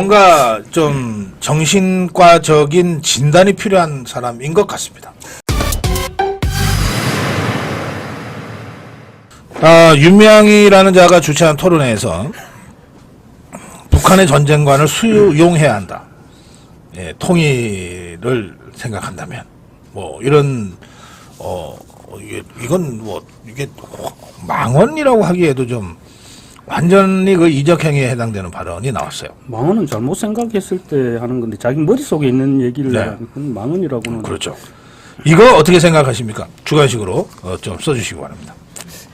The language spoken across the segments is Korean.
뭔가 좀 정신과적인 진단이 필요한 사람인 것 같습니다. 윤미향이라는 자가 주최한 토론회에서 북한의 전쟁관을 수용해야 한다. 예, 통일을 생각한다면 뭐 이런 이건 뭐 이게 망언이라고 하기에도 좀 완전히 그 이적 행위에 해당되는 발언이 나왔어요. 망언은 잘못 생각했을 때 하는 건데 자기 머릿속에 있는 얘기를 네. 그건 망언이라고는. 그렇죠. 이거 어떻게 생각하십니까? 주관식으로 좀 써주시기 바랍니다.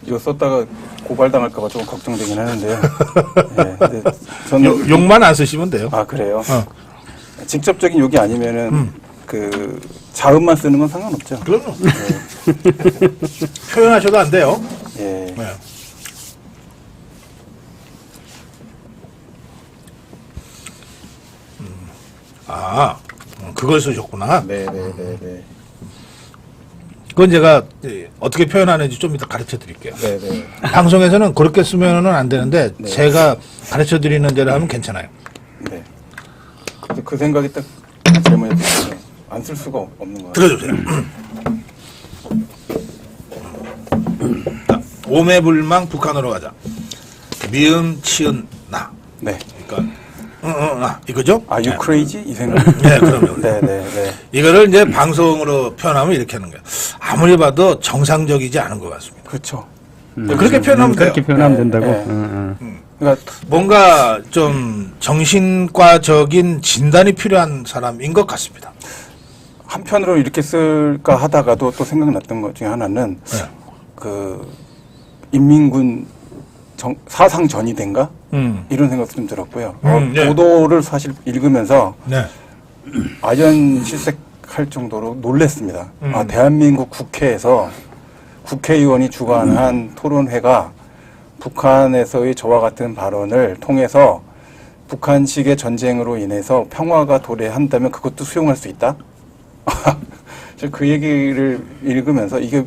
이거 썼다가 고발당할까봐 조금 걱정되긴 하는데요. 네, 근데 저는 욕만 안 쓰시면 돼요. 아 그래요? 직접적인 욕이 아니면은 그 자음만 쓰는 건 상관없죠. 그럼요. 표현하셔도 안 돼요. 예. 네. 그걸 쓰셨구나. 네네네네. 그건 제가 어떻게 표현하는지 좀 이따 가르쳐 드릴게요. 네네. 방송에서는 그렇게 쓰면은 안 되는데 네. 제가 가르쳐 드리는 대로 하면 괜찮아요. 네. 근데 그 생각이 딱 제목에 안 쓸 수가 없는 거예요. 들어주세요. 자, 오매불망 북한으로 가자. 미음 치은 나. 네. 그러니까 이거죠? 아, you crazy? 이 생각. 네, 그럼요. 네네네. 이거를 이제 방송으로 표현하면 이렇게 하는 거예요. 아무리 봐도 정상적이지 않은 것 같습니다. 그렇죠. 그렇게 표현하면 돼요. 그렇게 표현하면 네, 된다고. 네. 그러니까 뭔가 좀 정신과적인 진단이 필요한 사람인 것 같습니다. 한편으로 이렇게 쓸까 하다가도 또 생각났던 것 중에 하나는 네. 그 인민군 사상 전이된가 이런 생각도 좀 들었고요. 네. 보도를 사실 읽으면서 네. 아연실색할 정도로 놀랐습니다. 아, 대한민국 국회에서 국회의원이 주관한 토론회가 북한에서의 저와 같은 발언을 통해서 북한식의 전쟁으로 인해서 평화가 도래한다면 그것도 수용할 수 있다? 그 얘기를 읽으면서 이게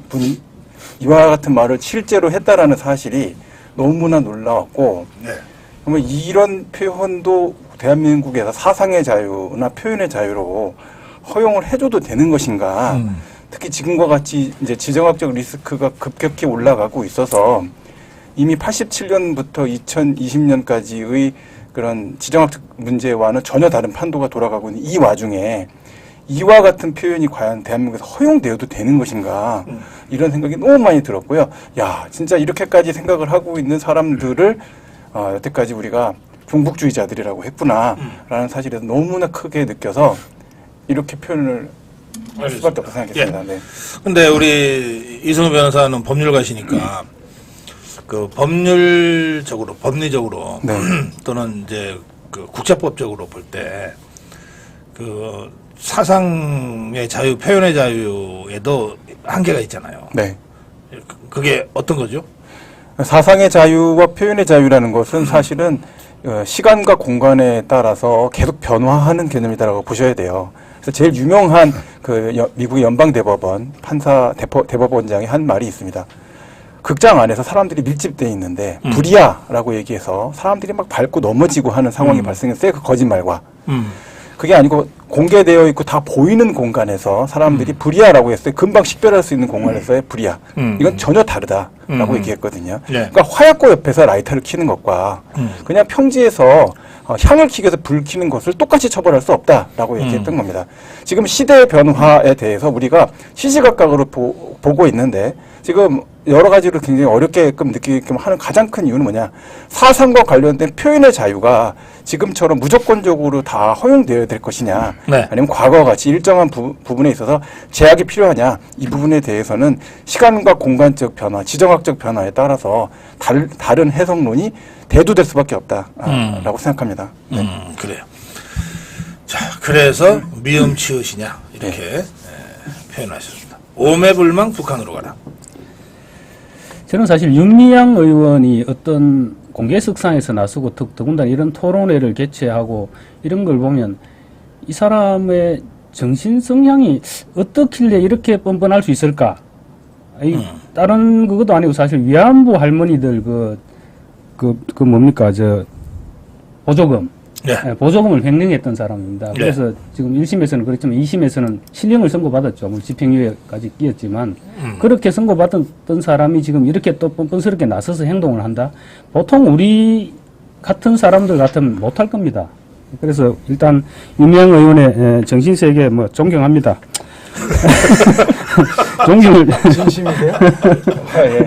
이와 같은 말을 실제로 했다라는 사실이 너무나 놀라웠고, 네. 그러면 이런 표현도 대한민국에서 사상의 자유나 표현의 자유로 허용을 해줘도 되는 것인가? 특히 지금과 같이 이제 지정학적 리스크가 급격히 올라가고 있어서 이미 87년부터 2020년까지의 그런 지정학적 문제와는 전혀 다른 판도가 돌아가고 있는 이 와중에 이와 같은 표현이 과연 대한민국에서 허용되어도 되는 것인가 이런 생각이 너무 많이 들었고요. 야, 진짜 이렇게까지 생각을 하고 있는 사람들을 여태까지 우리가 종북주의자들이라고 했구나라는 사실에서 너무나 크게 느껴서 이렇게 표현을 할 수밖에 없다고 생각했습니다. 예. 네. 근데 우리 이승우 변호사는 법률가시니까 그 법률적으로 법리적으로 네. 또는 이제 그 국제법적으로 볼 때 그 사상의 자유, 표현의 자유에도 한계가 있잖아요. 네. 그게 어떤 거죠? 사상의 자유와 표현의 자유라는 것은 사실은 시간과 공간에 따라서 계속 변화하는 개념이다라고 보셔야 돼요. 그래서 제일 유명한 그 미국의 연방대법원 판사 대법원장이 한 말이 있습니다. 극장 안에서 사람들이 밀집되어 있는데 불이야라고 얘기해서 사람들이 막 밟고 넘어지고 하는 상황이 발생했어요. 그 거짓말과. 그게 아니고 공개되어 있고 다 보이는 공간에서 사람들이 불이야라고 했어요. 금방 식별할 수 있는 공간에서의 불이야. 이건 전혀 다르다라고 얘기했거든요. 네. 그러니까 화약고 옆에서 라이터를 켜는 것과 그냥 평지에서 향을 켜기 위해서 불 켜는 것을 똑같이 처벌할 수 없다라고 얘기했던 겁니다. 지금 시대의 변화에 대해서 우리가 시시각각으로 보고 있는데 지금 여러 가지로 굉장히 어렵게끔 느끼게끔 하는 가장 큰 이유는 뭐냐. 사상과 관련된 표현의 자유가 지금처럼 무조건적으로 다 허용되어야 될 것이냐. 네. 아니면 과거와 같이 일정한 부분에 있어서 제약이 필요하냐. 이 부분에 대해서는 시간과 공간적 변화, 지정학적 변화에 따라서 다른 해석론이 대두될 수밖에 없다라고 생각합니다. 네. 그래요. 자, 그래서 미음 치읓이냐 이렇게 표현하셨습니다. 오매불망 북한으로 가라. 저는 사실 윤미향 의원이 어떤 공개석상에서 나서고 더군다나 이런 토론회를 개최하고 이런 걸 보면 이 사람의 정신 성향이 어떻길래 이렇게 뻔뻔할 수 있을까? 다른 그것도 아니고 사실 위안부 할머니들 그 뭡니까 보조금 네. 보조금을 횡령했던 사람입니다. 그래서 지금 1심에서는 그렇지만 2심에서는 실형을 선고받았죠. 뭐 집행유예까지 끼었지만 그렇게 선고받았던 사람이 지금 이렇게 또 뻔뻔스럽게 나서서 행동을 한다? 보통 우리 같은 사람들 같으면 못할 겁니다. 그래서 일단 윤미향 의원의 정신세계 뭐 존경합니다. 존경을 진심이세요? 예.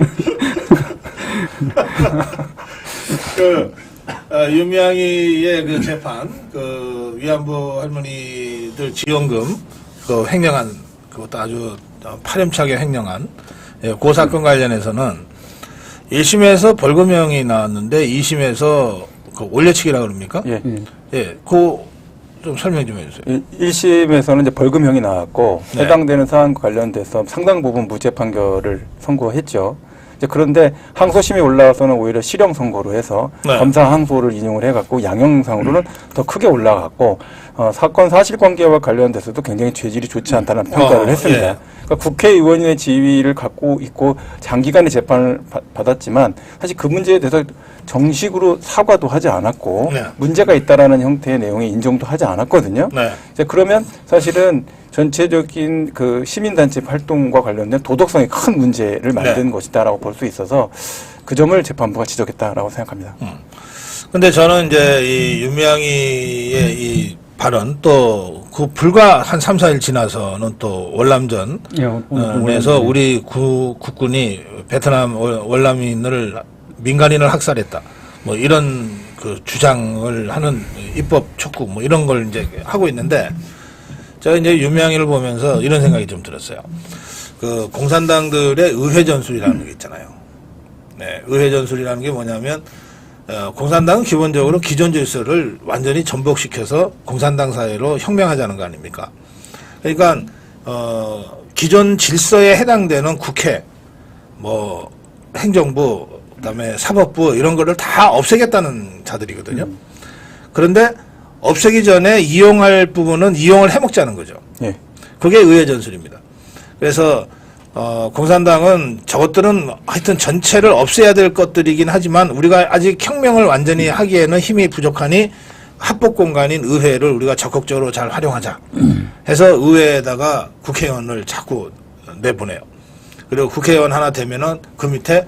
윤미향이의 그 재판, 그 위안부 할머니들 지원금 그 횡령한 그것도 아주 파렴치하게 횡령한 그 사건 관련해서는 1심에서 벌금형이 나왔는데 2심에서 그 올려치기라고 그럽니까? 예. 예, 그 좀 설명 좀 해주세요. 1심에서는 이제 벌금형이 나왔고 네. 해당되는 사안과 관련돼서 상당 부분 무죄 판결을 선고했죠. 이제 그런데 항소심이 올라와서는 오히려 실형 선고로 해서 네. 검사 항소를 인용을 해갖고 양형상으로는 더 크게 올라갔고 사건 사실관계와 관련돼서도 굉장히 죄질이 좋지 않다는 평가를 했습니다. 예. 그러니까 국회의원의 지위를 갖고 있고 장기간의 재판을 받았지만 사실 그 문제에 대해서 정식으로 사과도 하지 않았고 네. 문제가 있다라는 형태의 내용의 인정도 하지 않았거든요. 네. 이제 그러면 사실은 전체적인 그 시민단체 활동과 관련된 도덕성에 큰 문제를 만든 것이다라고 볼 수 있어서 그 점을 재판부가 지적했다라고 생각합니다. 근데 저는 이제 이 윤미향이의 이 발언 또 그 불과 한 3, 4일 지나서는 또 월남전에서 우리 국군이 베트남 월남인을 민간인을 학살했다. 뭐 이런 그 주장을 하는 입법 촉구 뭐 이런 걸 이제 하고 있는데 제가 이제 윤미향이를 보면서 이런 생각이 좀 들었어요. 그 공산당들의 의회 전술이라는 게 있잖아요. 네, 의회 전술이라는 게 뭐냐면 공산당은 기본적으로 기존 질서를 완전히 전복시켜서 공산당 사회로 혁명하자는 거 아닙니까? 그러니까 기존 질서에 해당되는 국회, 뭐 행정부, 그다음에 사법부 이런 거를 다 없애겠다는 자들이거든요. 그런데 없애기 전에 이용할 부분은 이용을 해먹자는 거죠. 예. 그게 의회 전술입니다. 그래서 공산당은 저것들은 하여튼 전체를 없애야 될 것들이긴 하지만 우리가 아직 혁명을 완전히 하기에는 힘이 부족하니 합법 공간인 의회를 우리가 적극적으로 잘 활용하자 해서 의회에다가 국회의원을 자꾸 내보내요. 그리고 국회의원 하나 되면은 그 밑에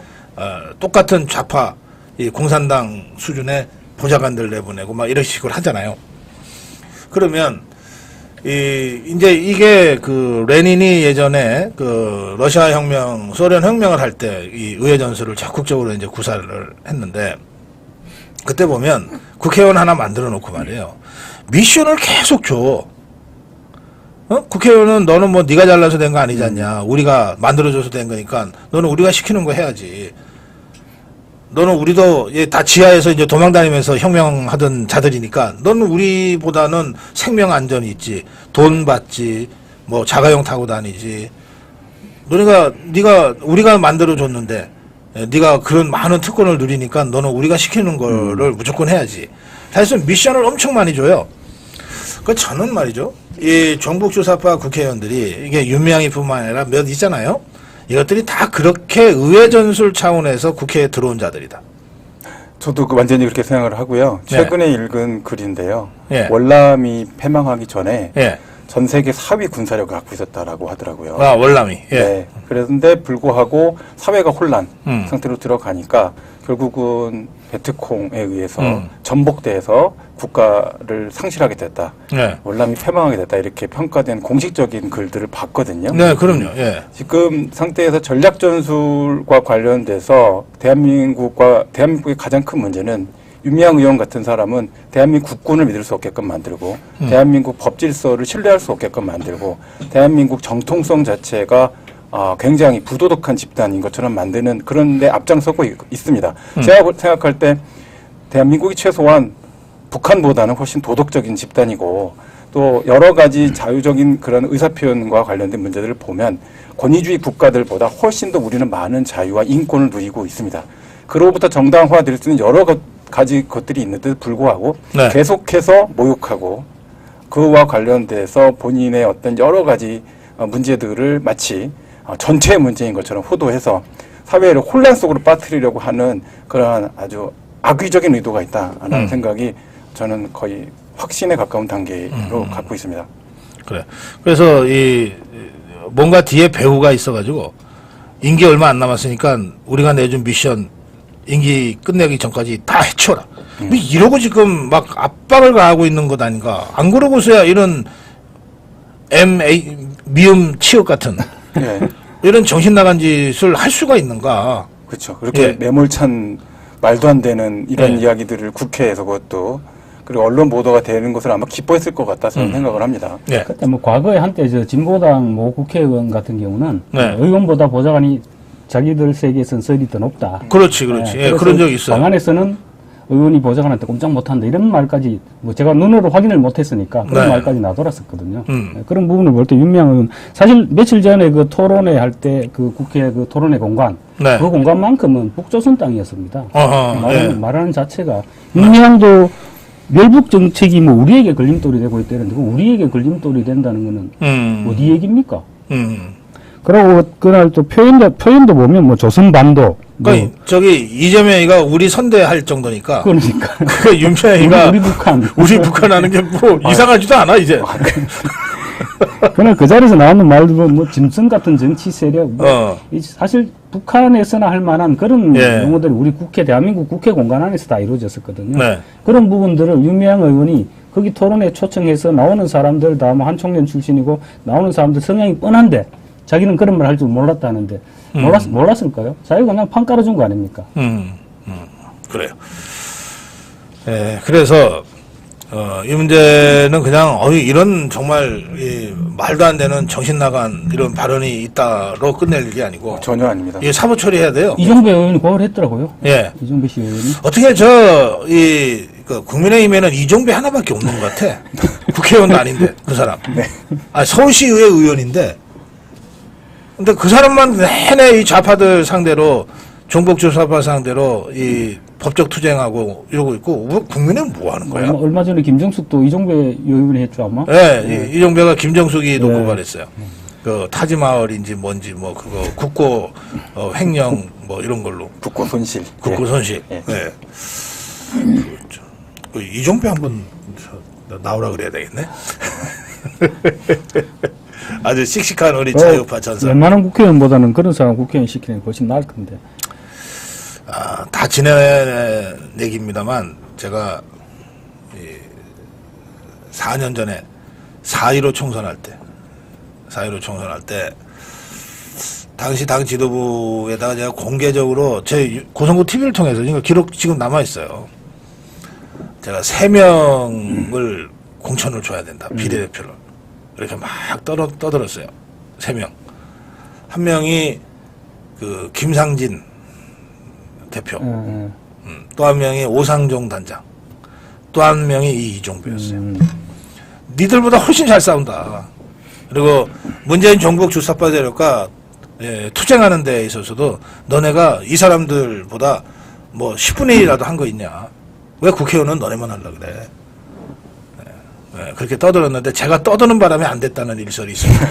똑같은 좌파 이 공산당 수준의 보좌관들 내보내고 막 이런 식으로 하잖아요. 그러면 이제 이게 그 레닌이 예전에 그 러시아 혁명, 소련 혁명을 할 때 이 의회 전술을 적극적으로 이제 구사를 했는데 그때 보면 국회의원 하나 만들어 놓고 말이에요. 미션을 계속 줘. 국회의원은 너는 뭐 네가 잘나서 된 거 아니지 않냐. 우리가 만들어줘서 된 거니까 너는 우리가 시키는 거 해야지. 너는 우리도 다 지하에서 이제 도망다니면서 혁명하던 자들이니까 너는 우리보다는 생명 안전이 있지. 돈 받지. 뭐 자가용 타고 다니지. 네가 우리가 만들어줬는데 네가 그런 많은 특권을 누리니까 너는 우리가 시키는 거를 무조건 해야지. 사실은 미션을 엄청 많이 줘요. 그 저는 말이죠. 이 종북주사파 국회의원들이 이게 윤미향이뿐만 아니라 몇 있잖아요. 이것들이 다 그렇게 의회 전술 차원에서 국회에 들어온 자들이다. 저도 완전히 그렇게 생각을 하고요. 네. 최근에 읽은 글인데요. 예. 월남이 패망하기 전에 예. 전 세계 4위 군사력을 갖고 있었다라고 하더라고요. 아, 월남이. 예. 네. 그런데 불구하고 사회가 혼란 상태로 들어가니까 결국은 베트콩에 의해서 전복돼서 국가를 상실하게 됐다. 네. 월남이 패망하게 됐다. 이렇게 평가된 공식적인 글들을 봤거든요. 네, 그럼요. 예. 지금 상태에서 전략 전술과 관련돼서 대한민국의 가장 큰 문제는 윤미향 의원 같은 사람은 대한민국 국군을 믿을 수 없게끔 만들고 대한민국 법 질서를 신뢰할 수 없게끔 만들고 대한민국 정통성 자체가 굉장히 부도덕한 집단인 것처럼 만드는 그런 데 앞장서고 있습니다. 제가 생각할 때 대한민국이 최소한 북한보다는 훨씬 도덕적인 집단이고 또 여러 가지 자유적인 그런 의사표현과 관련된 문제들을 보면 권위주의 국가들보다 훨씬 더 우리는 많은 자유와 인권을 누리고 있습니다. 그로부터 정당화될 수 있는 여러 가지 것들이 있는데도 불구하고 네. 계속해서 모욕하고 그와 관련돼서 본인의 어떤 여러 가지 문제들을 마치 전체의 문제인 것처럼 호도해서 사회를 혼란 속으로 빠뜨리려고 하는 그러한 아주 악의적인 의도가 있다라는 생각이 저는 거의 확신에 가까운 단계로 갖고 있습니다. 그래. 그래서 이 뭔가 뒤에 배후가 있어가지고 임기 얼마 안 남았으니까 우리가 내준 미션 임기 끝내기 전까지 다 해쳐라. 뭐 이러고 지금 막 압박을 가하고 있는 것 아닌가. 안 그러고서야 이런 미음 치읓 같은 네. 이런 정신 나간 짓을 할 수가 있는가. 그렇죠. 그렇게 예. 매몰찬 말도 안 되는 이런 예. 이야기들을 국회에서 그것도 그리고 언론 보도가 되는 것을 아마 기뻐했을 것 같다 저는 생각을 합니다. 네. 그때 뭐 과거에 한때 저 진보당 모 국회의원 같은 경우는 네. 의원보다 보좌관이 자기들 세계에서는 서열이 더 높다. 그렇지, 그렇지. 예, 그래서 그런 적이 있어요. 방안에서는 의원이 보좌관한테 꼼짝 못한다 이런 말까지 뭐 제가 눈으로 확인을 못했으니까 그런 네. 말까지 나돌았었거든요. 그런 부분을 볼 때 윤미향 의원 사실 며칠 전에 그 토론회 할 때 그 국회 그 토론회 공간 네. 그 공간만큼은 북조선 땅이었습니다. 어허, 예. 말하는 자체가 윤미향도 멸북 정책이 뭐 우리에게 걸림돌이 되고 있다는데 그 우리에게 걸림돌이 된다는 거는 어디 얘기입니까? 그리고 그날 또 표현도 보면 뭐 조선반도 그러니까 저기 이재명이가 우리 선대할 정도니까. 그러니까 그 윤평이가 우리 북한 우리 북한 하는 게 뭐 이상하지도 않아 이제. 그날 그 자리에서 나오는 말도 뭐 짐승 같은 정치 세력 뭐 사실 북한에서나 할 만한 그런 예. 용어들이 우리 국회 대한민국 국회 공간 안에서 다 이루어졌었거든요. 네. 그런 부분들을 윤미향 의원이 거기 토론에 초청해서 나오는 사람들 다 뭐 한총련 출신이고 나오는 사람들 성향이 뻔한데 자기는 그런 말 할 줄 몰랐다는데 몰랐을까요? 자기가 그냥 판 깔아준 거 아닙니까? 그래요. 예, 그래서 이 문제는 그냥 이런 정말 말도 안 되는 정신 나간 이런 발언이 있다로 끝낼 일이 아니고 전혀 아닙니다. 이게 사법 처리해야 돼요. 이종배 의원이 그걸 했더라고요. 예. 이종배 씨 의원이. 어떻게 그 국민의힘에는 이종배 하나밖에 없는 것 같아. 국회의원도 아닌데 그 사람. 네. 아 서울시의회 의원인데. 근데 그 사람만 내내 이 좌파들 상대로 종북주사파 상대로 이 법적 투쟁하고 이러고 있고 국민은 뭐 하는 거야? 얼마 전에 김정숙도 이종배 의원이 했죠 아마. 네, 이종배가 김정숙이도 고발했어요. 그 타지마을인지 뭔지 뭐 그거 국고 횡령 뭐 이런 걸로. 국고 손실. 국고 손실. 예. 네. 그 이종배 한번 나오라 그래야 되겠네. 아주 씩씩한 우리 자유파 전사. 웬만한 국회의원보다는 그런 사람 국회의원 시키는 게 훨씬 나을 건데. 다 지낸 얘기입니다만 제가 4년 전에 4.15 총선할 때 당시 당 지도부에다가 제가 공개적으로 제 고성구 TV를 통해서 이거 기록 지금 남아 있어요. 제가 3명을 공천을 줘야 된다. 비례대표를. 이렇게 막 떠들었어요. 3명. 한 명이 그 김상진 대표. 또 한 명이 오상종 단장. 또 한 명이 이종배였어요. 니들보다 훨씬 잘 싸운다. 그리고 문재인 종북 주사파 세력과 투쟁하는 데 있어서도 너네가 이 사람들보다 뭐 10분의 1이라도 한 거 있냐. 왜 국회의원은 너네만 하려고 그래. 네, 그렇게 떠들었는데 제가 떠드는 바람에 안 됐다는 일설이 있습니다.